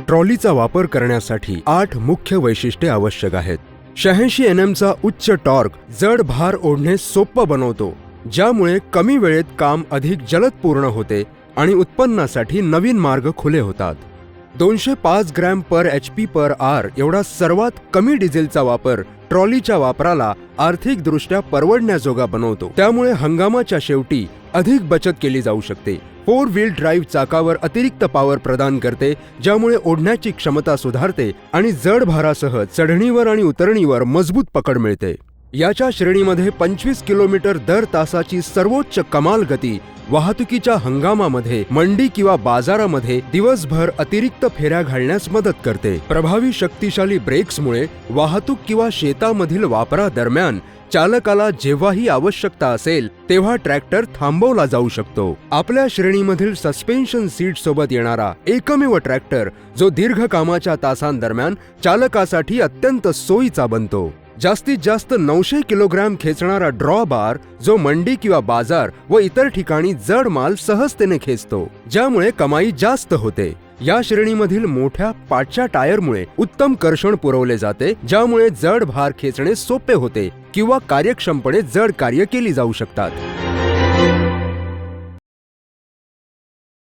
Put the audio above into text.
ट्रॉलीचा वापर करण्यासाठी 8 मुख्य वैशिष्ट्ये आवश्यक आहेत. 86 NMचा उच्च टॉर्क जड भार ओढणे सोपं बनवतो, ज्यामुळे कमी वेळेत काम अधिक जलद पूर्ण होते आणि उत्पन्नासाठी नवीन मार्ग खुले होतात. 205 ग्रॅम पर HP/आर एवढा सर्वात कमी डिझेलचा वापर ट्रॉलीच्या वापराला आर्थिकदृष्ट्या परवडण्याजोगा बनवतो. त्यामुळे हंगामाच्या शेवटी अधिक बचत केली जाऊ शकते. 4 व्हील ड्राईव्ह चाकावर अतिरिक्त पॉवर प्रदान करते, ज्यामुळे ओढण्याची क्षमता सुधारते आणि जड भारासह चढणीवर आणि उतरणीवर मजबूत पकड मिळते. याच्या श्रेणीमध्ये 25 किलोमीटर दर तासाची सर्वोच्च कमाल गती वाहतुकीच्या हंगामामध्ये मंडी किंवा बाजारामध्ये दिवसभर अतिरिक्त फेऱ्या घालण्यास मदत करते. प्रभावी शक्तिशाली ब्रेक्समुळे वाहतूक किंवा शेतामधील वापरादरम्यान चालकाला जेव्हाही आवश्यकता असेल तेव्हा ट्रॅक्टर थांबवला जाऊ शकतो. आपल्या श्रेणीमधील सस्पेन्शन सीट सोबत येणारा एकमेव ट्रॅक्टर जो दीर्घ कामाच्या तासांदरम्यान चालकासाठी अत्यंत सोयीचा बनतो. जास्तीत जास्त 900 किलोग्रॅम खेचणारा ड्रॉ बार जो मंडी किंवा बाजार व इतर ठिकाणी जड माल सहजतेने खेचतो, ज्यामुळे कमाई जास्त होते. या श्रेणीमधील मोठ्या पाठच्या टायरमुळे उत्तम कर्षण पुरवले जाते, ज्यामुळे जड भार खेचणे सोपे होते किंवा कार्यक्षमपणे जड कार्य केली जाऊ शकतात.